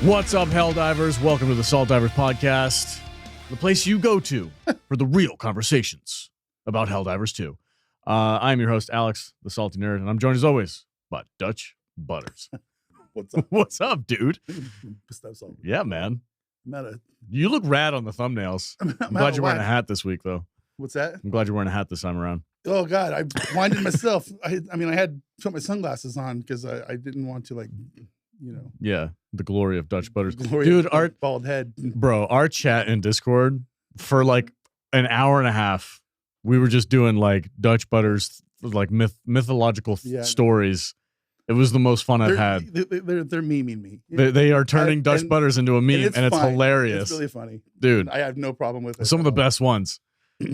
What's up, Helldivers? Welcome to the Saltdivers podcast, the place you go to for the real conversations about Helldivers 2. I'm your host, Alex, the Salty Nerd, and I'm joined as always by Dutch Butters. What's up? What's up, dude? Something. Yeah, man. I'm You look rad on the thumbnails. I'm glad you're wearing a hat this week, though. What's that? I'm glad you're wearing a hat this time around. Oh, God. I blinded myself. I had to put my sunglasses on because I didn't want to, Yeah, the glory of Dutch Butters. Dude, our bald head. Bro, our chat in Discord for like an hour and a half, we were just doing like Dutch Butters, like mythological stories. It was the most fun I've had. They're memeing me. They are turning Dutch Butters into a meme, and it's hilarious. It's really funny. Dude. I have no problem with it. Some of the best ones.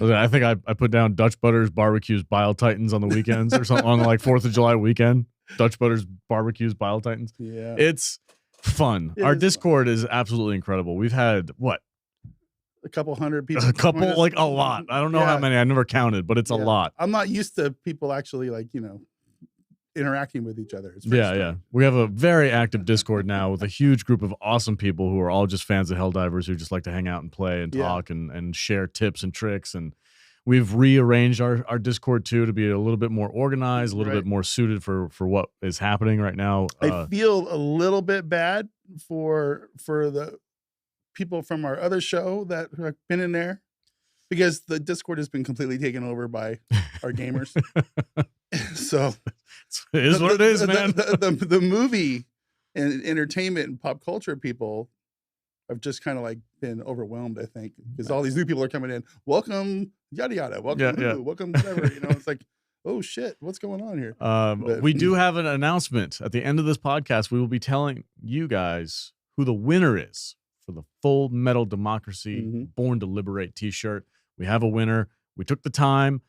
I think I put down Dutch Butters barbecues Bile Titans on the weekends or something on like 4th of July weekend. Dutch Butters barbecues Bile Titans. Yeah. It's fun. Our Discord is absolutely incredible. We've had, what? A couple hundred people. A couple, like a lot. I don't know how many. I never counted, but it's a lot. I'm not used to people actually interacting with each other. Yeah. We have a very active Discord now with a huge group of awesome people who are all just fans of Helldivers who just like to hang out and play and talk and share tips and tricks. And we've rearranged our Discord too to be a little bit more organized, a little bit more suited for what is happening right now. I feel a little bit bad for the people from our other show that have been in there because the Discord has been completely taken over by our gamers. So it is what it is, man. The movie and entertainment and pop culture people have just kind of like been overwhelmed, I think, because all these new people are coming in. Welcome, yada yada. Welcome, welcome, whatever. It's like, oh shit, what's going on here? We do have an announcement at the end of this podcast. We will be telling you guys who the winner is for the Full Metal Democracy Born to Liberate T-shirt. We have a winner. We took the time.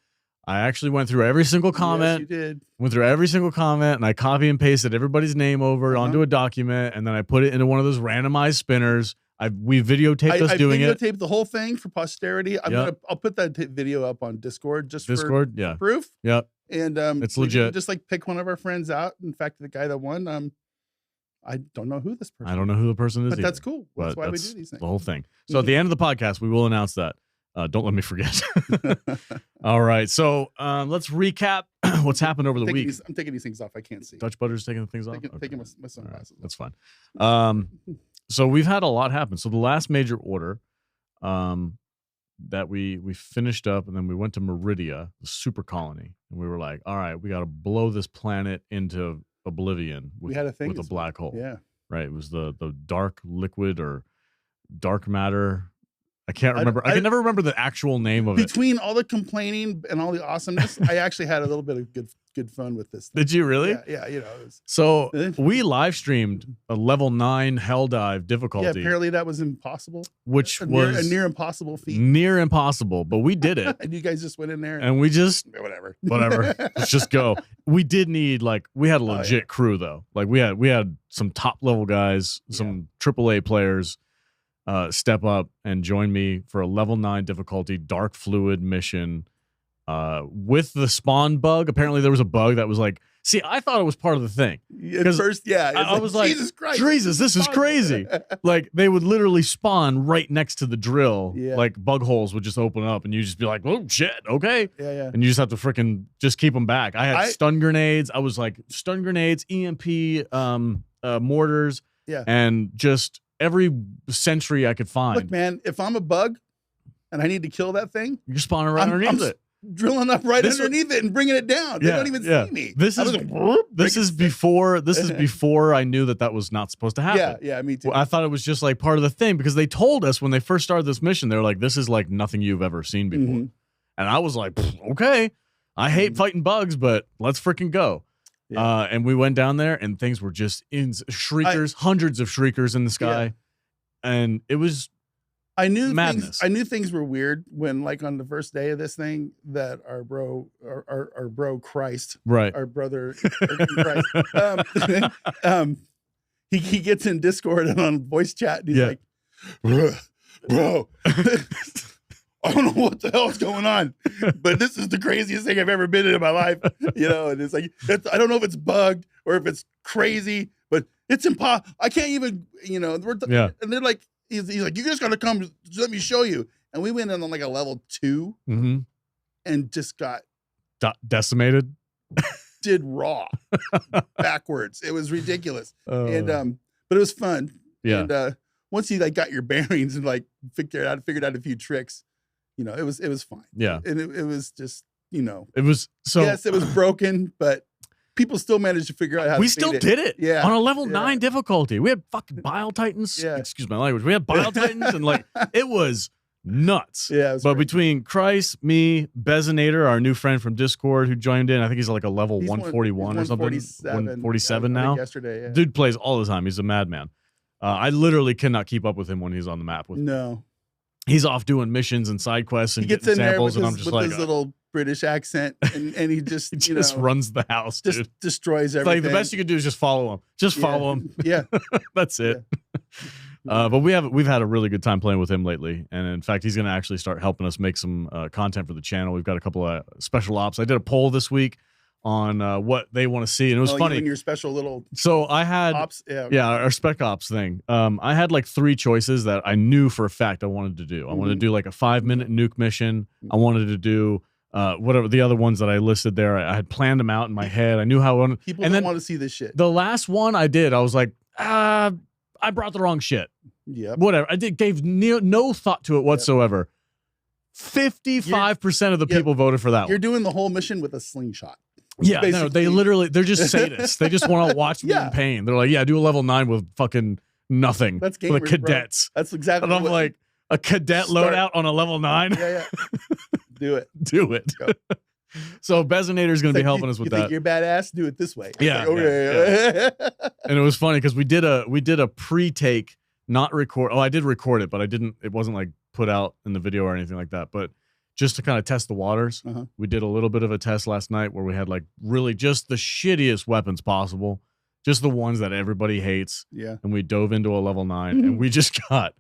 I actually went through every single comment. Yes, you did. Went through every single comment, and I copy and pasted everybody's name over onto a document, and then I put it into one of those randomized spinners. We videotaped us doing it. I videotaped the whole thing for posterity. I'll put that video up on Discord for proof. Yep. And it's legit. Just like pick one of our friends out. In fact, the guy that won, I don't know who this person. I don't know who the person is, but that's cool. That's why we do these things. The whole thing. So at the end of the podcast, we will announce that. Don't let me forget. All right. So let's recap what's happened over the week. I'm taking these things off. I can't see. Dutch Butters taking the things off? Taking my sunglasses. That's fine. So we've had a lot happen. So the last major order that we finished up, and then we went to Meridia, the super colony, and we were like, all right, we got to blow this planet into oblivion with a black hole. Yeah. Right. It was the dark liquid or dark matter. I can't remember. I can never remember the actual name of it. Between all the complaining and all the awesomeness, I actually had a little bit of good fun with this thing. Did you really? Yeah. So we live streamed a level 9 hell dive difficulty. Yeah, apparently that was impossible. Which was a near impossible feat. Near impossible, but we did it. And you guys just went in there and we just whatever. Let's just go. We did need we had a legit crew though. Like we had some top level guys, some AAA players. Step up and join me for a level 9 difficulty dark fluid mission with the spawn bug. Apparently there was a bug that was like, see, I thought it was part of the thing. At first, I was like, Jesus Christ, this is crazy. Like they would literally spawn right next to the drill. Yeah. Like bug holes would just open up and you just be like, oh shit, okay. Yeah. And you just have to freaking just keep them back. I had stun grenades. I was like stun grenades, EMP, mortars, and just every sentry I could find. Look, man, if I'm a bug and I need to kill that thing, you're spawning right underneath it. Drilling up underneath it and bringing it down. They don't even see me. This is before I knew that was not supposed to happen. Yeah, me too. Well, I thought it was just like part of the thing because they told us when they first started this mission, they were like, this is like nothing you've ever seen before. And I was like, okay, I hate fighting bugs, but let's freaking go. Yeah. And we went down there and things were just shriekers, hundreds of shriekers in the sky. And it was madness. I knew things were weird when, like, on the first day of this thing, that our bro Christ, right, our brother Christ, he gets in Discord and on voice chat, and he's like, bro, I don't know what the hell is going on, but this is the craziest thing I've ever been in my life, And it's like, I don't know if it's bugged or if it's crazy, but it's impossible. I can't even, Yeah. And they're like, he's like, you just got to come, let me show you. And we went in on like a level 2 and just got decimated. Did raw backwards. It was ridiculous. And but it was fun. Yeah. And once you like got your bearings and like figured out a few tricks, it was fine. Yeah. And it was just, it was so yes, it was broken, but people still managed to figure out how to still did it. Yeah. On a level 9 difficulty. We had fucking Bile Titans. Yeah. Excuse my language. We had Bile Titans and like it was nuts. Yeah. But between Christ, me, Bezinator, our new friend from Discord who joined in, I think he's like a level 141 or something. 147 now. Yesterday, yeah. Dude plays all the time. He's a madman. I literally cannot keep up with him when he's on the map. No. He's off doing missions and side quests and he gets getting in samples, there and I'm just like his little British accent, and he just he just runs the house, dude. Just destroys everything. Like the best you can do is just follow him. Just follow him. Yeah, that's it. Yeah. But we've had a really good time playing with him lately, and in fact, he's going to actually start helping us make some content for the channel. We've got a couple of special ops. I did a poll this week on what they want to see, and it was funny. You and your special little so I had ops, our spec ops thing. I had like 3 choices that I knew for a fact I wanted to do. I wanted to do like a 5-minute nuke mission. I wanted to do whatever the other ones that I listed there. I had planned them out in my head. I knew how I wanted. People don't want to see this shit. The last one I did, I was like, I brought the wrong shit. Yeah. Whatever. I gave no thought to it whatsoever. 55% of the people voted for that one. You're doing the whole mission with a slingshot. Yeah, no, they're just sadists. They just want to watch me in pain. They're like, yeah, do a level 9 with fucking nothing. That's gamers, for the cadets. Bro. That's exactly. And I'm like, a cadet loadout on a level 9. Yeah. Do it. Do it. So Bezinator is going to be helping us with you that. Think you're badass? Do it this way. Yeah. Like, okay. Yeah. And it was funny because we did a pre-take, not record. Oh, I did record it, but I didn't. It wasn't like put out in the video or anything like that. But just to kind of test the waters, we did a little bit of a test last night where we had like really just the shittiest weapons possible, just the ones that everybody hates. Yeah. And we dove into a level 9, and we got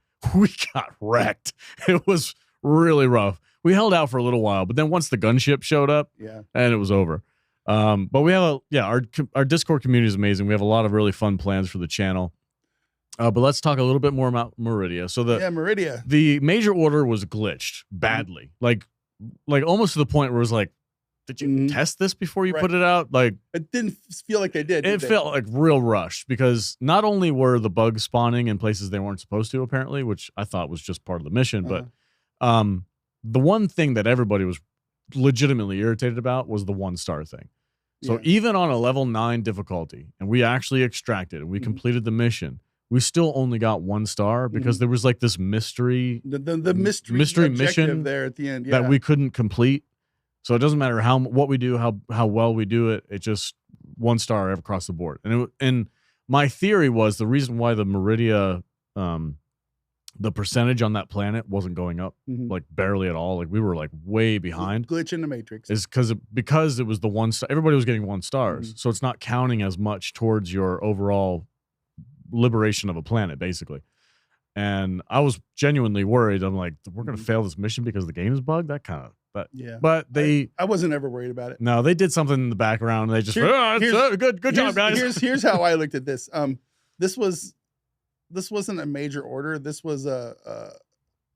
wrecked. It was really rough. We held out for a little while, but then once the gunship showed up, and it was over. But we have our Discord community is amazing. We have a lot of really fun plans for the channel. But let's talk a little bit more about Meridia. So Meridia. The major order was glitched badly, like almost to the point where it was like, did you test this before you put it out? Like, it didn't feel like they did. It felt like real rushed because not only were the bugs spawning in places they weren't supposed to, apparently, which I thought was just part of the mission, but the one thing that everybody was legitimately irritated about was the 1-star thing. So even on a level 9 difficulty, and we actually extracted and we completed the mission, we still only got 1 star because there was like this mystery, the mystery mission there at the end that we couldn't complete. So it doesn't matter what we do, how well we do it. It just 1 star across the board. And my theory was the reason why the Meridia, the percentage on that planet wasn't going up like barely at all. Like we were like way behind. Glitch in the matrix. Is because it was the 1 star. Everybody was getting 1 stars, so it's not counting as much towards your overall liberation of a planet, basically. And I was genuinely worried. I'm like, we're gonna fail this mission because the game is bugged. That kind of. But but I wasn't ever worried about it. No, they did something in the background. They just good job, guys. Here's how I looked at this. This wasn't a major order. This was a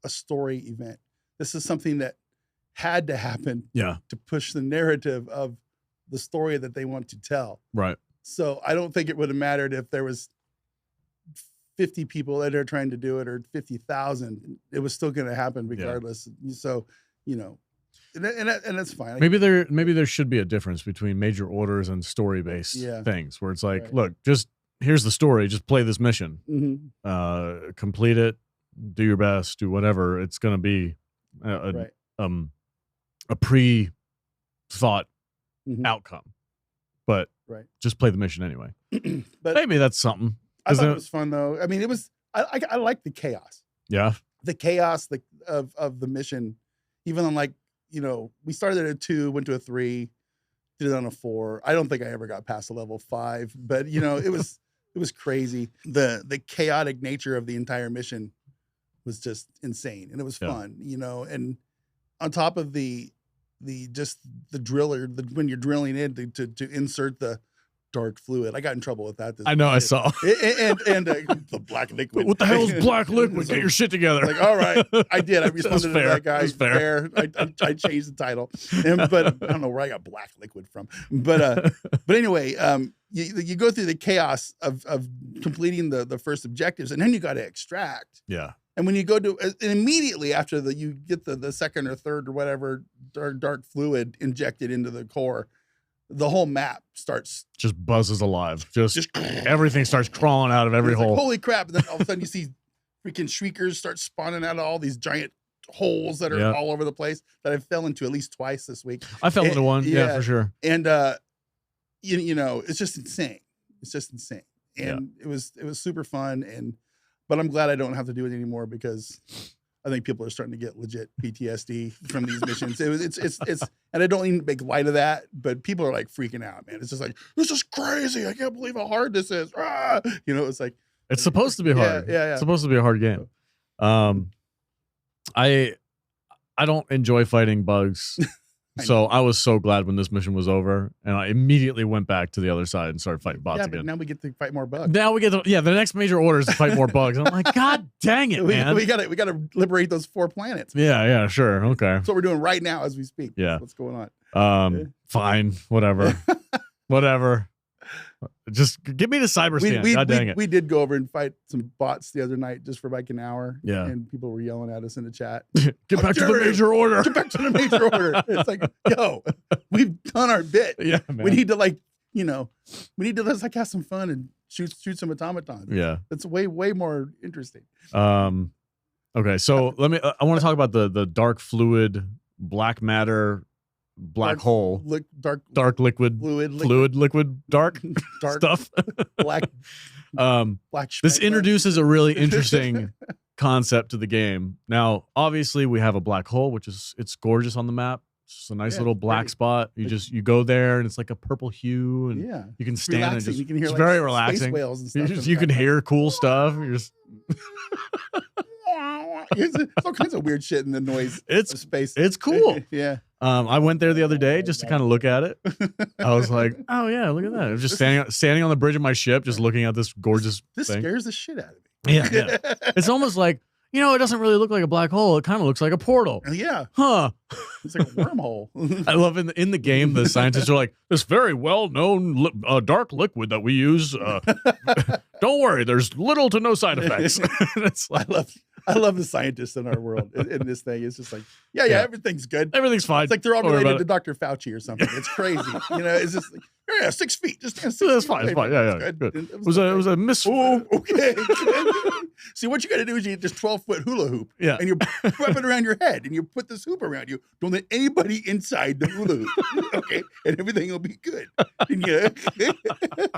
story event. This is something that had to happen to push the narrative of the story that they want to tell. Right. So I don't think it would have mattered if there was 50 people that are trying to do it or 50,000. It was still going to happen regardless. So, and that's fine. Maybe there should be a difference between major orders and story-based things where it's like, look, just here's the story. Just play this mission, complete it, do your best, do whatever. It's going to be a pre-thought outcome, but just play the mission anyway. But maybe that's something. I thought it was fun though. I mean, it was. I like the chaos. Yeah, the chaos of the mission. Even on like we started at a 2, went to a 3, did it on a 4. I don't think I ever got past a level 5, but it was. It was crazy. The chaotic nature of the entire mission was just insane, and it was fun, And on top of the driller, when you're drilling in to insert the dark fluid. I got in trouble with that. I know, I saw. And the black liquid. What the hell is black liquid? Get your shit together. Like, all right, I did. I responded to that guy. That's fair. I changed the title, but I don't know where I got black liquid from. But anyway, you go through the chaos of completing the first objectives, and then you got to extract. Yeah. And when you go to, and immediately after you get the second or third or whatever dark fluid injected into the core, the whole map starts just buzzes alive. Just everything starts crawling out of every hole. Like, holy crap! And then all of a sudden you see freaking shriekers start spawning out of all these giant holes that are all over the place that I fell into at least twice this week. I fell into one, yeah, for sure. And you know, it's just insane. It's just insane, and it was super fun. But I'm glad I don't have to do it anymore because I think people are starting to get legit PTSD from these missions. It's and I don't even make light of that, but people are like freaking out, man. It's just like, this is crazy. I can't believe how hard this is. Ah! You know, it's like, it's supposed to be hard. Yeah. It's supposed to be a hard game. I don't enjoy fighting bugs. So I was so glad when this mission was over, and I immediately went back to the other side and started fighting bots again. But now we get to fight more bugs. Now we get to, the next major order is to fight more bugs. And I'm like, God dang it, man. We gotta liberate those 4 planets. Yeah, sure. Okay. That's what we're doing right now as we speak. Yeah. That's what's going on. Fine, whatever. Whatever. Just give me the cyber stand. God dang it. We did go over and fight some bots the other night just for like an hour. Yeah. And people were yelling at us in the chat. Get back to the major order. Get back to the major order. It's like, yo, we've done our bit. Yeah, man. We need to let's like have some fun and shoot some automatons. Yeah. That's way more interesting. Okay, so I want to talk about the dark fluid, black matter, black hole, dark liquid, fluid, liquid, dark stuff. Black. This introduces a really interesting concept to the game. Now, obviously, we have a black hole, which it's gorgeous on the map. It's just a nice little black spot. You go there, and it's like a purple hue, and you can stand and just. You can hear, it's like, very space relaxing. whales and stuff You can hear cool stuff. You're just. There's all kinds of weird shit in the noise of space. It's cool. Yeah. I went there the other day just to kind of look at it. I was like, oh yeah, look at that. I was just standing on the bridge of my ship, just looking at this gorgeous This thing. scares the shit out of me. Yeah. It's almost like, it doesn't really look like a black hole. It kind of looks like a portal. Yeah. Huh. It's like a wormhole. I love in the game, the scientists are like, this very well-known dark liquid that we use. Don't worry, there's little to no side effects. It's like, I love the scientists in our world in this thing. It's just like, yeah, everything's good. Everything's fine. It's like they're all related to Dr. Fauci or something. It's crazy. It's just like, 6 feet. Just stand 6 feet. That's fine. It's fine. Yeah. Good. It was a miss. Oh, okay. See, what you got to do is you get this 12-foot hula hoop. Yeah. And you wrap it around your head, and you put this hoop around you. Don't let anybody inside the hula hoop. Okay, and everything will be good. And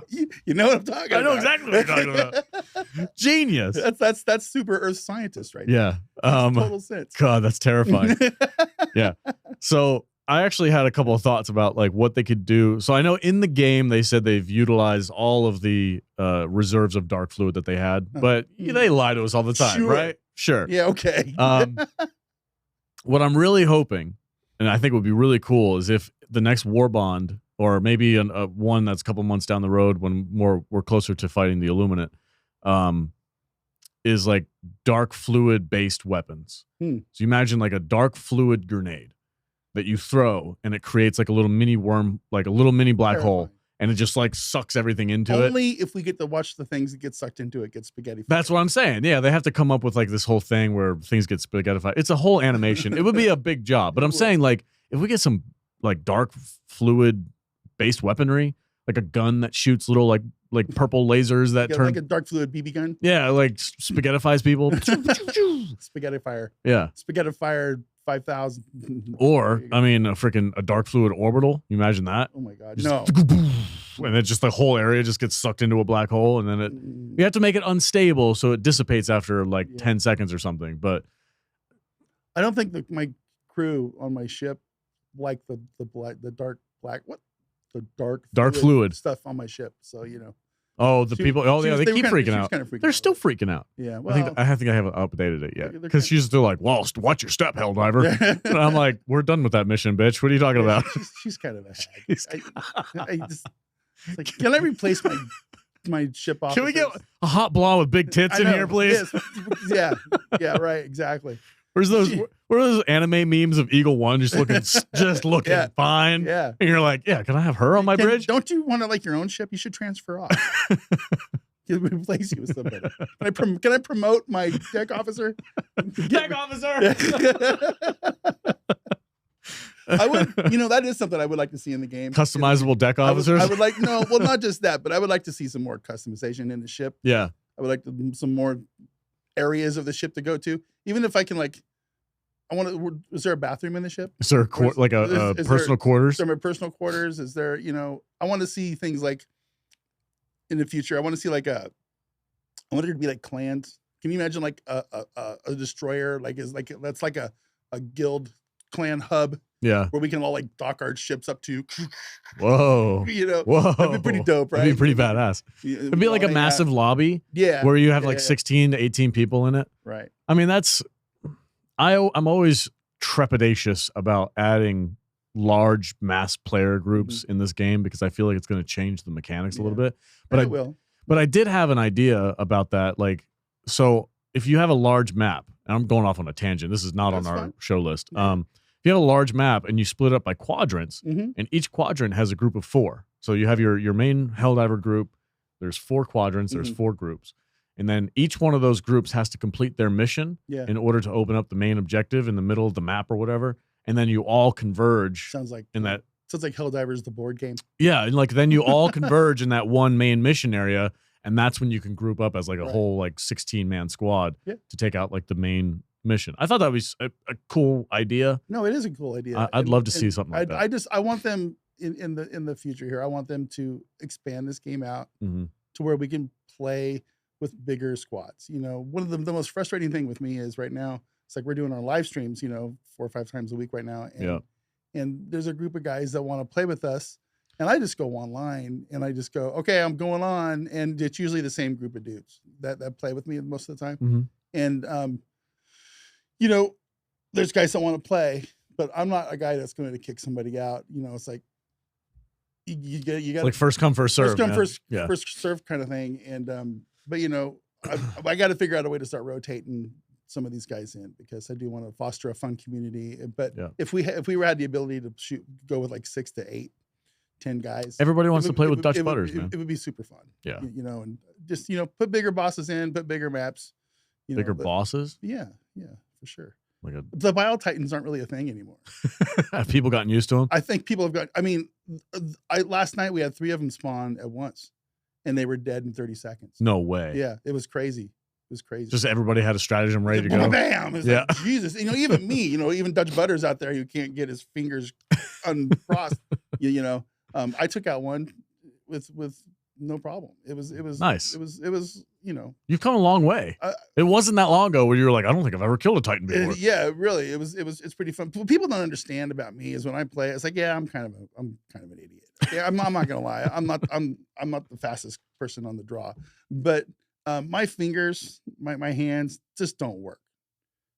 you know what I'm talking about. I know exactly what you're talking about. Genius. That's super Earth scientist right there. Yeah. Total sense. God, that's terrifying. Yeah. So I actually had a couple of thoughts about like what they could do. So I know in the game they said they've utilized all of the reserves of dark fluid that they had, but they lie to us all the time, right? Sure. Yeah. Okay. What I'm really hoping, and I think would be really cool, is if the next war bond, or maybe one that's a couple months down the road when we're closer to fighting the Illuminate, is like dark fluid based weapons. So you imagine like a dark fluid grenade that you throw, and it creates like a little mini worm, like a little mini black hole, and it just like sucks everything into it. Only if we get to watch the things that get sucked into it get spaghetti. That's what I'm saying. Yeah, they have to come up with like this whole thing where things get spaghettified. It's a whole animation. It would be a big job, but I'm saying like if we get some like dark fluid based weaponry, like a gun that shoots little like purple lasers that turn like a dark fluid BB gun. Yeah, like spaghettifies people. Spaghetti fire. Yeah, spaghetti fire 5,000. Or I mean, a dark fluid orbital. You imagine that? Oh my god, just, no! And then just the whole area just gets sucked into a black hole, and then you have to make it unstable so it dissipates after like 10 seconds or something. But I don't think my crew on my ship like the dark fluid stuff on my ship. So Oh, the people. Oh, yeah, they keep freaking out. They're still freaking out. Yeah, well, I think I haven't updated it yet because she's still like, "Well, watch your step, Helldiver." And I'm like, "We're done with that mission, bitch. What are you talking about?" She's kind of a hag. It's like, can I replace my ship officers? Can we get a hot blonde with big tits in here, please? Yes. Yeah, right, exactly. Where's those? Where are those anime memes of Eagle One just looking fine? Yeah. And you're like, yeah, can I have her on my bridge? Don't you want to like your own ship? You should transfer off. Replace you with somebody. Can I promote my deck officer? Deck officer. I would, that is something I would like to see in the game. Customizable deck officers. I would like not just that, but I would like to see some more customization in the ship. Yeah, I would like some more areas of the ship to go to. Even if I can is there a bathroom in the ship? Is there a personal quarters? Is there personal quarters? Is there, I want to see things like in the future. I want to see I want there to be like clans. Can you imagine like a destroyer that's like a guild clan hub? Yeah, where we can all like dock our ships up to. Whoa, whoa, that'd be pretty dope, right? It'd be pretty badass. It'd be like a massive lobby, yeah, where you have 16 to 18 people in it. Right. I mean, I'm always trepidatious about adding large mass player groups in this game because I feel like it's going to change the mechanics a little bit. But it will. But I did have an idea about that. Like, so if you have a large map, and I'm going off on a tangent, this is not on our show list. Yeah. If you have a large map and you split up by quadrants, and each quadrant has a group of 4. So you have your main Helldiver group. There's 4 quadrants. There's 4 groups. And then each one of those groups has to complete their mission in order to open up the main objective in the middle of the map or whatever. And then you all converge. Sounds like Helldivers, the board game. Yeah, and then you all converge in that one main mission area, and that's when you can group up as a whole 16-man squad to take out the main mission. I thought that was a cool idea. No, it is a cool idea. I'd love to see something like that. I want them in the future here. I want them to expand this game out to where we can play with bigger squads. One of the most frustrating thing with me is right now, it's like we're doing our live streams, 4 or 5 times a week right now. And there's a group of guys that want to play with us. And I just go online and I just go, okay, I'm going on. And it's usually the same group of dudes that play with me most of the time. And, there's guys that want to play, but I'm not a guy that's going to kick somebody out. It's like, you got like first come, first serve. First serve kind of thing. And, but I got to figure out a way to start rotating some of these guys in because I do want to foster a fun community. But if we had the ability to go with 6 to 8, 10 guys, everybody wants to play with Dutch Butters, man. It would be super fun. Yeah, and just put bigger bosses in, put bigger maps. Bigger bosses. Yeah, for sure. The Bio Titans aren't really a thing anymore. Have people gotten used to them? I think people have got. I mean, last night we had 3 of them spawn at once, and they were dead in 30 seconds. No way. Yeah, it was crazy. It was crazy. Just everybody had a stratagem ready to go. Bam! It's like, Jesus. Even me. Even Dutch Butters out there who can't get his fingers uncrossed. I took out one with no problem. It was nice. It was. You've come a long way. It wasn't that long ago where you were like, I don't think I've ever killed a Titan before. Yeah, really. It's pretty fun. What people don't understand about me is when I play, it's like, yeah, I'm kind of an idiot. Yeah, I'm not gonna lie. I'm not the fastest person on the draw, but my fingers, my hands just don't work.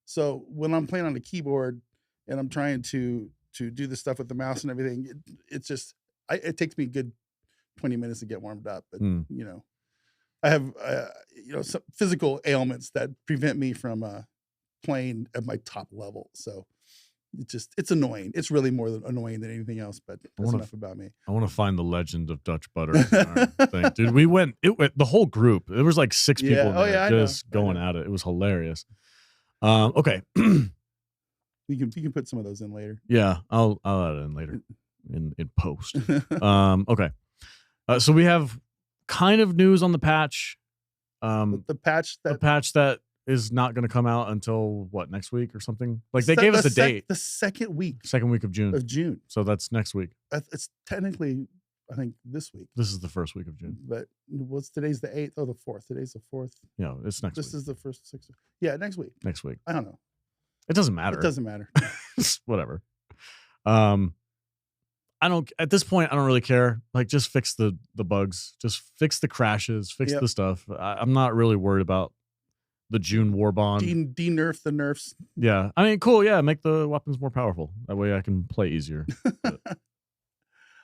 So when I'm playing on the keyboard and I'm trying to do the stuff with the mouse and everything, it takes me a good 20 minutes to get warmed up. But I have some physical ailments that prevent me from playing at my top level. So it's annoying. It's really more annoying than anything else. But that's enough about me. I want to find the legend of Dutch Butters. Thing. Dude, we went. The whole group. There was 6 people in there just going at it. It was hilarious. Okay. You can put some of those in later. Yeah, I'll add it in later in post. Okay. So we have kind of news on the patch. The patch that is not going to come out until next week or something. They gave us a date. The second week of June. So that's next week. It's technically, I think, this week. This is the first week of June. But today's the 8th? Oh, the 4th. Today's the 4th. Yeah, it's next week. This is the first 6. Yeah, next week. Next week. I don't know. It doesn't matter. It doesn't matter. Whatever. At this point, I don't really care. Just fix the bugs. Just fix the crashes. Fix the stuff. I'm not really worried about the June war bond. De-nerf the nerfs. Yeah. I mean, cool. Yeah. Make the weapons more powerful. That way I can play easier.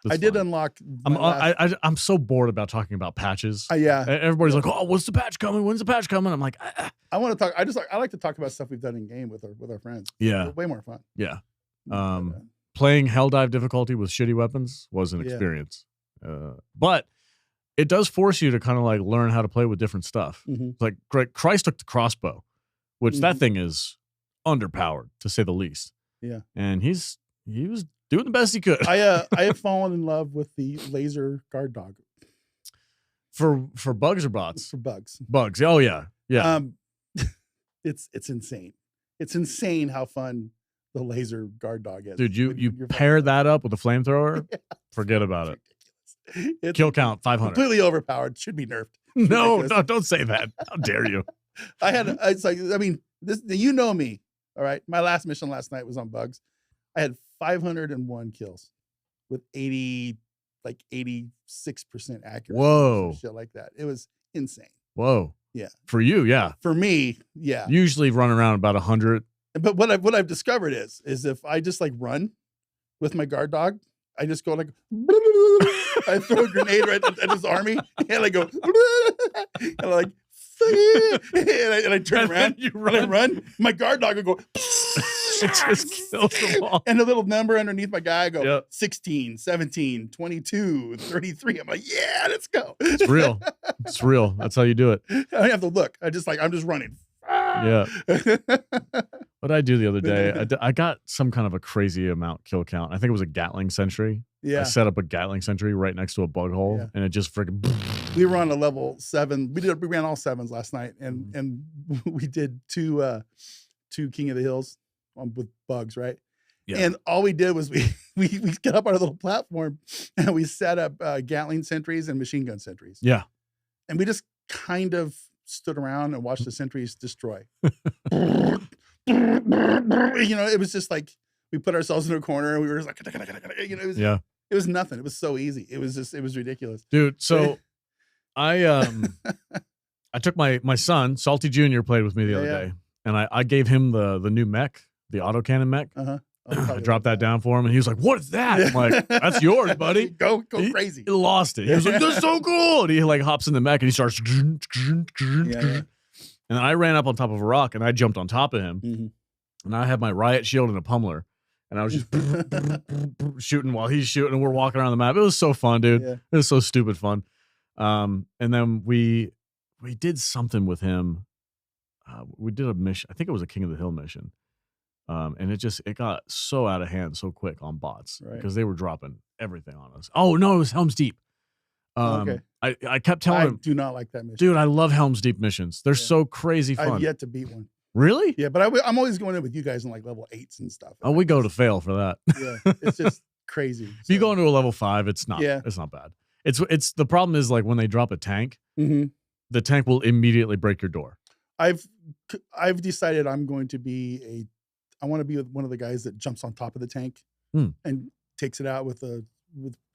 I did unlock. I'm so bored about talking about patches. Yeah. Everybody's like, "Oh, what's the patch coming? When's the patch coming?" I'm like, I want to talk. I like to talk about stuff we've done in game with our friends. Yeah. Way more fun. Yeah. Playing Helldive difficulty with shitty weapons was an Yeah. experience. But it does force you to kind of like learn how to play with different stuff. Like Christ took the crossbow, which that thing is underpowered to say the least. Yeah. And he was doing the best he could. I have fallen in love with the laser guard dog. For bugs or bots? For bugs. Bugs. Oh yeah. Yeah. It's insane. It's insane how fun the laser guard dog is. Dude, you pair that up with a flamethrower, forget about it. It's kill count 500. Completely overpowered. Should be nerfed. No, don't say that. How dare you? It's like, I mean, this, you know me. All right. My last mission last night was on bugs. I had 501 kills with 86% accuracy. Whoa. Shit like that. It was insane. Whoa. Yeah. For you, yeah. For me, yeah. Usually run around about 100. But what I've discovered is if I just like run with my guard dog, I just go like, I throw a grenade right at his army, and I go, and I like, and I turn around, and I run. My guard dog will go, it just kills them all. And the little number underneath my guy, I go 16, 17, 22, 33. I'm like, yeah, let's go. It's real. It's real. That's how you do it. I don't have to look. I'm just running. Yeah. What did I do the other day? I got some kind of a crazy amount kill count. I think it was a Gatling sentry. Yeah. I set up a Gatling sentry right next to a bug hole, and it just freaking. We were on a level 7. We ran all 7s last night, and we did two King of the Hills with bugs, right? Yeah. And all we did was we got up on a little platform and we set up Gatling sentries and machine gun sentries. Yeah. And we just kind of stood around and watched the sentries destroy. You know, it was just like we put ourselves in a corner and we were just like, you know, it was nothing. It was so easy. It was ridiculous. Dude, so I took my son, Salty Jr. played with me the other day, and I gave him the new mech, the autocannon mech. I dropped that down for him, and he was like, "What is that?" I'm like, "That's yours, buddy. Go crazy." He lost it. He was like, "That's so cool!" And he like hops in the mech and he starts. And I ran up on top of a rock and I jumped on top of him, and I had my riot shield and a pummeler, and I was just shooting while he's shooting, and we're walking around the map. It was so fun, dude. It was so stupid fun. And then we did something with him. We did a mission. I think it was a King of the Hill mission. And it got so out of hand so quick on bots because they were dropping everything on us. Oh no, it was Helm's Deep. I kept telling him, I do not like that mission. Dude, I love Helm's Deep missions. They're so crazy fun. I've yet to beat one. Really? Yeah, but I'm always going in with you guys in like level 8s and stuff. Oh, we go to fail for that. Yeah, it's just crazy. If you go into a level 5, it's not bad. It's the problem is like when they drop a tank, the tank will immediately break your door. I've decided I want to be one of the guys that jumps on top of the tank and takes it out with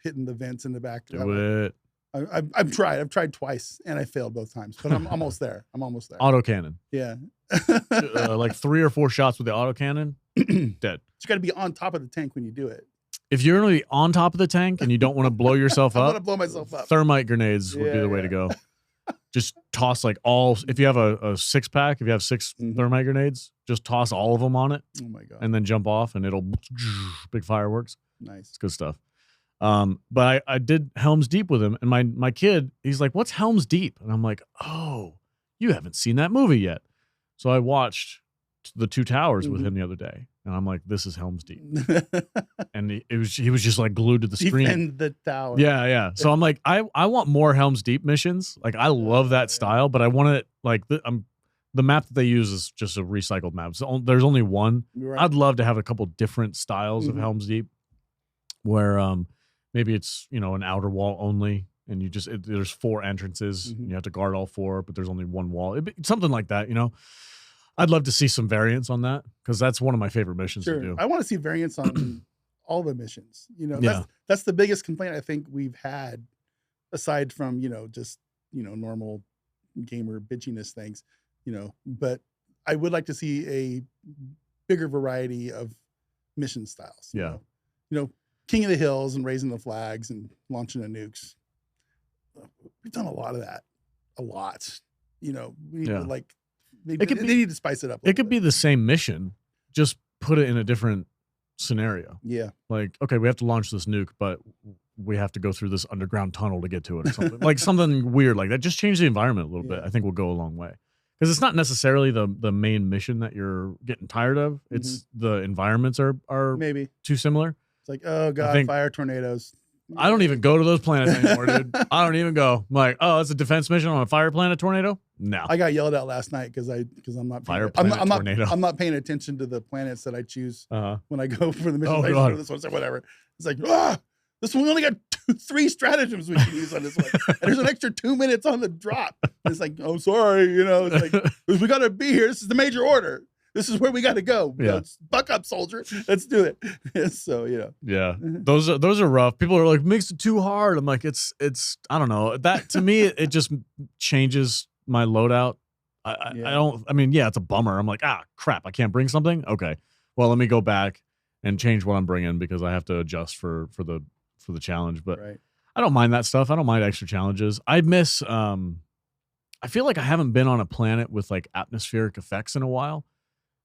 hitting the vents in the back. Do it. I've tried twice and I failed both times, but I'm almost there. Autocannon. Yeah. Like 3 or 4 shots with the autocannon, dead. You got to be on top of the tank when you do it. If you're going to be on top of the tank and you don't want to blow yourself up, I want to blow myself up. Thermite grenades would be the way to go. Just toss like if you have a 6-pack, if you have 6 thermite grenades, just toss all of them on it. Oh my God. And then jump off and it'll big fireworks. Nice. It's good stuff. But I did Helm's Deep with him, and my kid, he's like, "What's Helm's Deep?" And I'm like, "Oh, you haven't seen that movie yet." So I watched The Two Towers with him the other day, and I'm like, "This is Helm's Deep." And he was just like glued to the screen. Defend the tower. Yeah. So I'm like, I want more Helm's Deep missions. Like I love that style, but I want it like the map that they use is just a recycled map. So there's only one. Right. I'd love to have a couple different styles of Helm's Deep, where maybe it's an outer wall only, and there's 4 entrances, and you have to guard all 4, but there's only one wall. Something like that, I'd love to see some variants on that because that's one of my favorite missions to do. I want to see variants on all the missions. That's the biggest complaint I think we've had, aside from just normal gamer bitchiness things. But I would like to see a bigger variety of mission styles. king of the hills and raising the flags and launching the nukes. We've done a lot of that. A lot. You know, we need to like, they need to spice it up. It could be the same mission, just put it in a different scenario. Yeah. Like, okay, we have to launch this nuke, but we have to go through this underground tunnel to get to it or something. Like something weird like that. Just change the environment a little bit. I think will go a long way. Because it's not necessarily the main mission that you're getting tired of. It's the environments are maybe too similar. It's like, oh God, fire tornadoes. I don't even go to those planets anymore, dude. I don't even go. I'm like, oh, it's a defense mission on a fire planet tornado? No. I got yelled at last night because I'm not tornado. I'm not paying attention to the planets that I choose when I go for the mission. Oh, I God. this one, so whatever. It's like, this one we only got 3 stratagems we can use on this one. And there's an extra 2 minutes on the drop. And it's like, oh, sorry, you know, it's like we gotta be here. This is the major order. This is where we got to go. Yeah. Buck up, soldier. Let's do it. So, you know. Yeah. Those are rough. People are like, makes it too hard. I'm like, it's I don't know. That to me, it just changes my loadout. I mean, yeah, it's a bummer. I'm like, crap, I can't bring something. Okay. Well, let me go back and change what I'm bringing because I have to adjust for the challenge. But I don't mind that stuff. I don't mind extra challenges. I miss, I feel like I haven't been on a planet with like atmospheric effects in a while.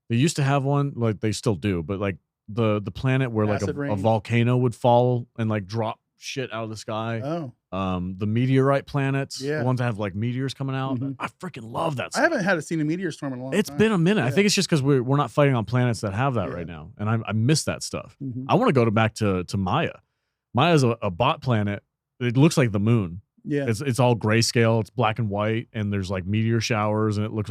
They used to have one, like they still do, but like the planet where like a volcano would fall and like drop shit out of the sky. The meteorite planets, the ones that have like meteors coming out. I freaking love that stuff. I haven't seen a meteor storm in a long time. It's been a minute. I think it's just because we're not fighting on planets that have that right now, and I miss that stuff. I want to go back to Maya. Maya's a bot planet. It looks like the moon. Yeah, it's all grayscale. It's black and white, and there's like meteor showers, and it looks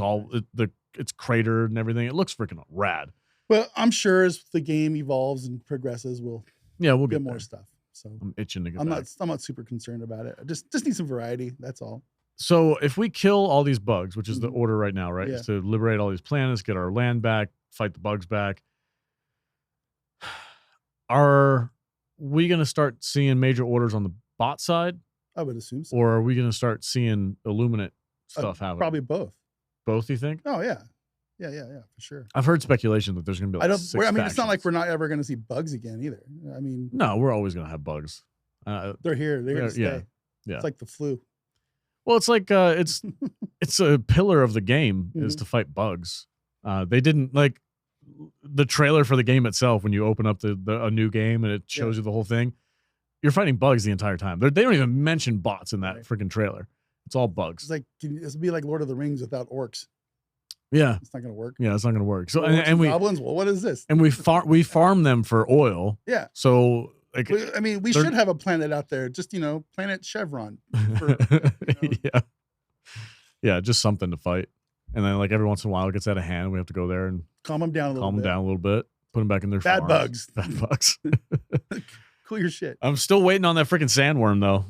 it's cratered and everything. It looks freaking rad. Well, I'm sure as the game evolves and progresses, we'll get more stuff. So I'm itching to get I'm back. not super concerned about it. I just need some variety. That's all. So if we kill all these bugs, which is the order right now, right? Is to liberate all these planets, get our land back, fight the bugs back. Are we going to start seeing major orders on the bot side? I would assume so. Or are we going to start seeing Illuminate stuff happening? Probably both. Both, you think? Oh, yeah. Yeah, for sure. I've heard speculation that there's going to be like six factions. It's not like we're not ever going to see bugs again either. I mean, no, we're always going to have bugs. They're here. They're here to stay. Yeah. It's like the flu. Well, it's like it's a pillar of the game is to fight bugs. They didn't like the trailer for the game itself when you open up a new game and it shows you the whole thing. You're fighting bugs the entire time. They don't even mention bots in that freaking trailer. It's all bugs. It's like it'll be like Lord of the Rings without orcs. Yeah, it's not gonna work. Yeah, it's not gonna work. So and we goblins. Well, what is this? And we farm them for oil. Yeah. So like, I mean, we should have a planet out there. Just Planet Chevron. Yeah, just something to fight. And then like every once in a while it gets out of hand. We have to go there and calm them down a little bit. Put them back in their bad farms. Bad bugs. Cool your shit. I'm still waiting on that freaking sandworm though.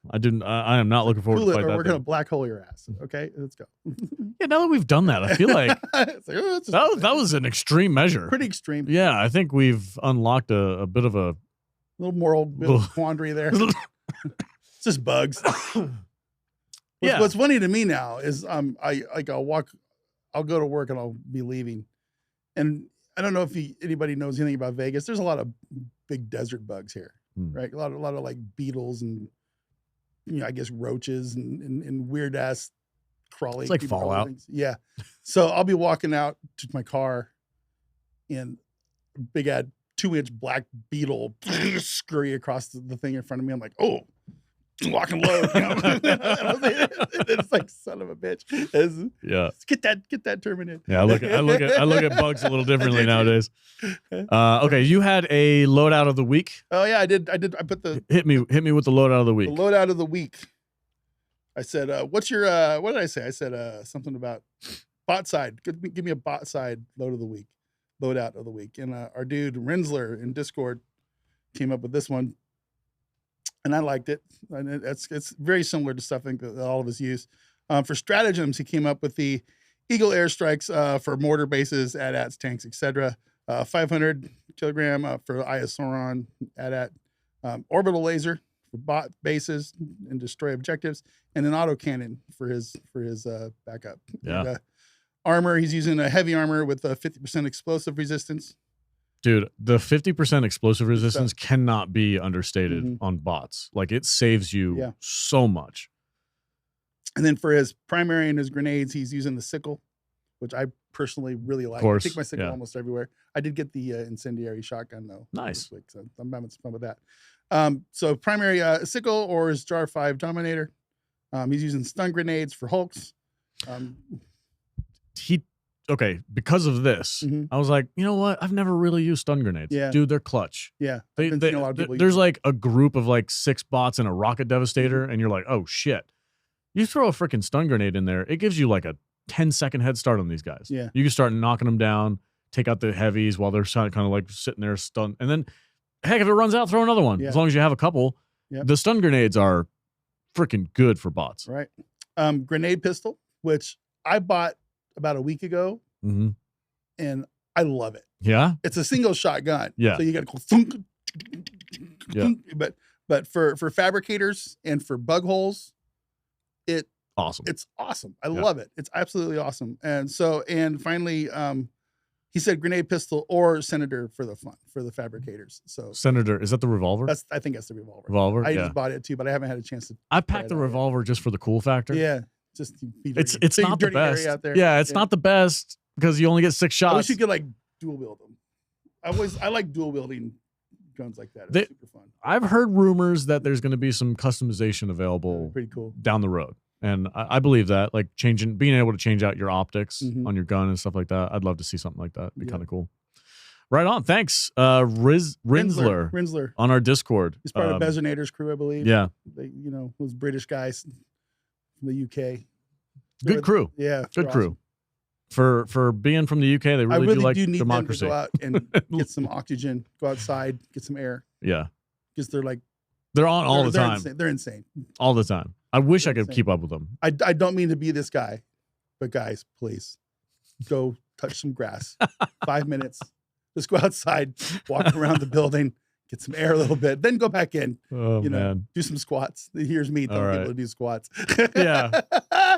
I am not looking forward to fight that. We're gonna black hole your ass. Okay, let's go. Yeah, now that we've done that, I feel like that was an extreme measure. Pretty extreme. Yeah, I think we've unlocked a bit of a little moral quandary there. It's just bugs. What's funny to me now is I'll go to work and I'll be leaving, and I don't know if anybody knows anything about Vegas. There's a lot of big desert bugs here, right? A lot of like beetles and I guess roaches and weird ass crawly. It's like Fallout. Yeah. So I'll be walking out to my car and big 2-inch black beetle scurry across the thing in front of me. I'm like, oh, lock and load. It's like, son of a bitch. Get that terminated. Yeah, I look at bugs a little differently nowadays. Okay, you had a loadout of the week. Oh yeah, I did. I put the hit me with the loadout of the week. The loadout of the week. I said, what's your what did I say? I said something about bot side. Give me a bot side loadout of the week. And our dude Rensler in Discord came up with this one. And I liked it. And it's very similar to stuff that all of us use. For stratagems, he came up with the Eagle airstrikes for mortar bases, AT-ATs, tanks, etc. 500 kilogram for Isoron, AT-AT. Orbital laser for bot bases and destroy objectives, and an autocannon for his backup. Yeah. And, armor, he's using a heavy armor with a 50% explosive resistance. Dude, the 50% explosive resistance cannot be understated on bots. Like, it saves you so much. And then for his primary and his grenades, he's using the sickle, which I personally really like. I take my sickle almost everywhere. I did get the incendiary shotgun though. Nice. Week, so I'm having some fun with that. So primary sickle or his Jar 5 Dominator. He's using stun grenades for Hulks. Okay, because of this, I was like, you know what? I've never really used stun grenades. Yeah. Dude, they're clutch. Yeah. There's like a group of like 6 bots and a rocket devastator, and you're like, oh shit. You throw a freaking stun grenade in there, it gives you like a 10-second head start on these guys. Yeah. You can start knocking them down, take out the heavies while they're kind of like sitting there stunned. And then, heck, if it runs out, throw another one. Yeah. As long as you have a couple. Yep. The stun grenades are freaking good for bots. Right. Grenade pistol, which I bought about a week ago, and I love it. Yeah. It's a single shot gun. Yeah. So you got to go thunk, but for fabricators and for bug holes, it's awesome. I love it. It's absolutely awesome. And so, and finally, he said grenade pistol or Senator for the fun for the fabricators. So Senator, is that the revolver? I think that's the revolver. Revolver. I just bought it too, but I haven't had a chance to. I packed the revolver just for the cool factor. Yeah, just it's not the best out there. Yeah, it's not the best because you only get 6 shots. I wish you could like dual wield them. I like dual wielding guns like that. It's super fun. I've heard rumors that there's going to be some customization available. Pretty cool down the road. And I believe that, like being able to change out your optics on your gun and stuff like that. I'd love to see something like that. It'd be kind of cool. Right on. Thanks, Rinsler on our Discord. He's part of Bezinator's crew, I believe. Yeah. They, those British guys from the UK. Good crew. Yeah. Good crew. Awesome. For being from the UK, they really do like need democracy. Them to go out and get some oxygen, go outside, get some air. Yeah. Because they're on all the time. They're insane. All the time. I wish I could keep up with them. I don't mean to be this guy, but guys, please go touch some grass. 5 minutes. Just go outside, walk around the building, get some air a little bit, then go back in. Oh, man. Do some squats. Here's me telling people to do squats. Yeah.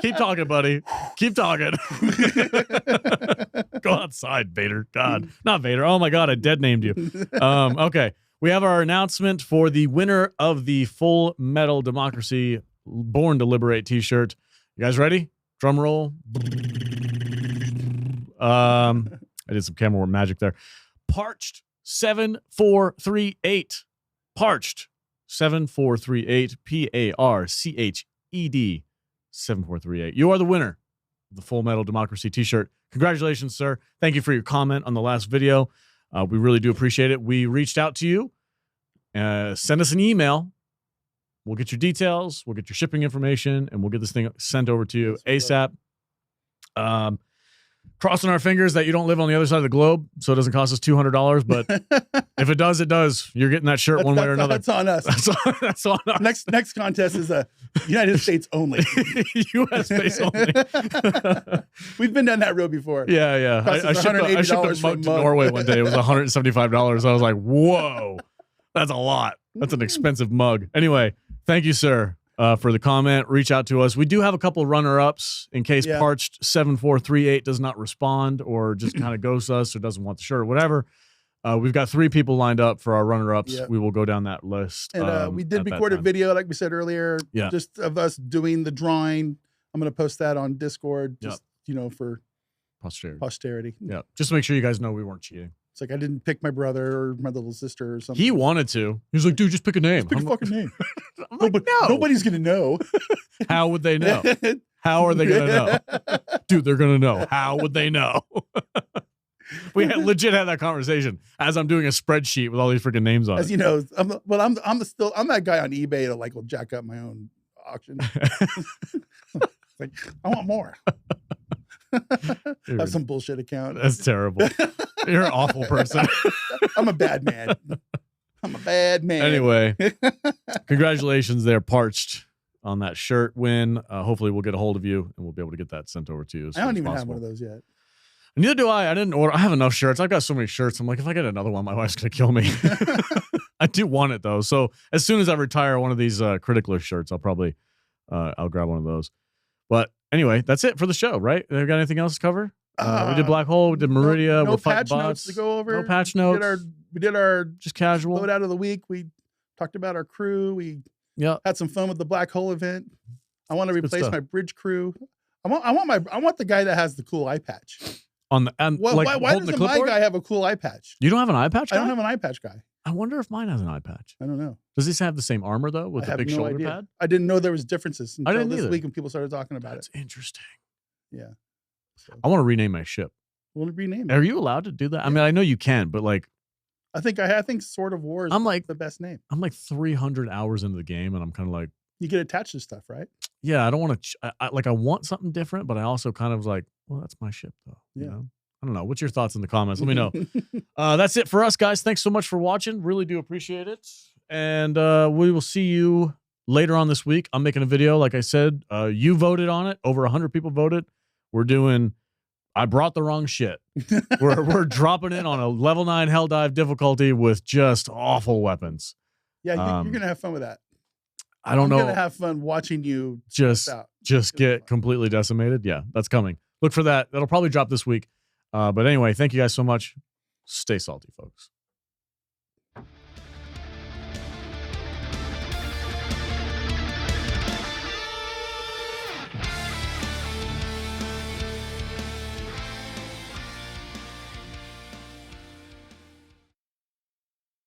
Keep talking, buddy. Keep talking. Go outside, Vader. God. Not Vader. Oh my God, I dead named you. Okay. We have our announcement for the winner of the Full Metal Democracy Born to Liberate t-shirt. You guys ready? Drum roll. I did some camera work magic there. Parched 7438. Parched 7438. PARCHED 7438. You are the winner of the Full Metal Democracy t-shirt. Congratulations, sir. Thank you for your comment on the last video. We really do appreciate it. We reached out to you. Send us an email. We'll get your details. We'll get your shipping information, and we'll get this thing sent over to you ASAP. Crossing our fingers that you don't live on the other side of the globe, so it doesn't cost us $200. But if it does, it does. You're getting that shirt one way or another. That's on us. That's on us. Next contest is a United States only. U.S. based only. We've been down that road before. Yeah. I shipped a mug to Norway one day. It was $175. I was like, whoa, that's a lot. That's an expensive mug. Anyway, thank you, sir. For the comment, reach out to us. We do have a couple runner-ups in case Parched 7438 does not respond or just kind of ghosts us or doesn't want the shirt or whatever. We've got 3 people lined up for our runner-ups. Yep. We will go down that list. And we did record a video, like we said earlier, just of us doing the drawing. I'm going to post that on Discord, just for posterity. Yeah, just to make sure you guys know we weren't cheating. It's like I didn't pick my brother or my little sister or something. He wanted to. He was like, dude, just pick a name. Just pick a fucking name. I'm like, no. Nobody's going to know. How would they know? How are they going to know? Dude, they're going to know. How would they know? We legit had that conversation as I'm doing a spreadsheet with all these freaking names on it. As you know, I'm that guy on eBay that will jack up my own auction. Like, I want more. Have some bullshit account. That's terrible. You're an awful person. I'm a bad man. Anyway, congratulations there, Parched, on that shirt win. Hopefully we'll get a hold of you and we'll be able to get that sent over to you. I don't even have one of those yet. Neither do I. I didn't order. I have enough shirts. I've got so many shirts. I'm like, if I get another one, my wife's going to kill me. I do want it though. So as soon as I retire one of these Criticalist shirts, I'll probably, I'll grab one of those. But anyway, that's it for the show, right? Have got anything else to cover? We did Black Hole. We did Meridia. No we're fighting patch notes bots. to go over. No patch notes. We did our just casual loadout of the week. We talked about our crew. We had some fun with the Black Hole event. I want to replace my bridge crew. I want the guy that has the cool eye patch. On the why doesn't my guy have a cool eye patch? You don't have an eye patch guy? I don't have an eye patch guy. I wonder if mine has an eye patch. I don't know. Does this have the same armor though, with the big shoulder pad? I didn't know there was differences until this either. week when people started talking about That's interesting. Yeah. So. I want to rename my ship. Want to rename it? Are you allowed to do that? Yeah. I mean, I know you can, but like, I think Sword of War is the best name. I'm like 300 hours into the game, and I'm kind of like, you get attached to stuff, right? Yeah, I don't want to. I want something different, but I also kind of was like, well, that's my ship though. Yeah. You know? I don't know. What's your thoughts in the comments? Let me know. That's it for us, guys. Thanks so much for watching. Really do appreciate it. And we will see you later on this week. I'm making a video. Like I said, you voted on it. Over 100 people voted. We're doing, I brought the wrong shit. we're dropping in on a level 9 Helldive difficulty with just awful weapons. Yeah, you're going to have fun with that. I don't know. I'm going to have fun watching you just get completely decimated. Yeah, that's coming. Look for that. That'll probably drop this week. But anyway, thank you guys so much. Stay salty, folks.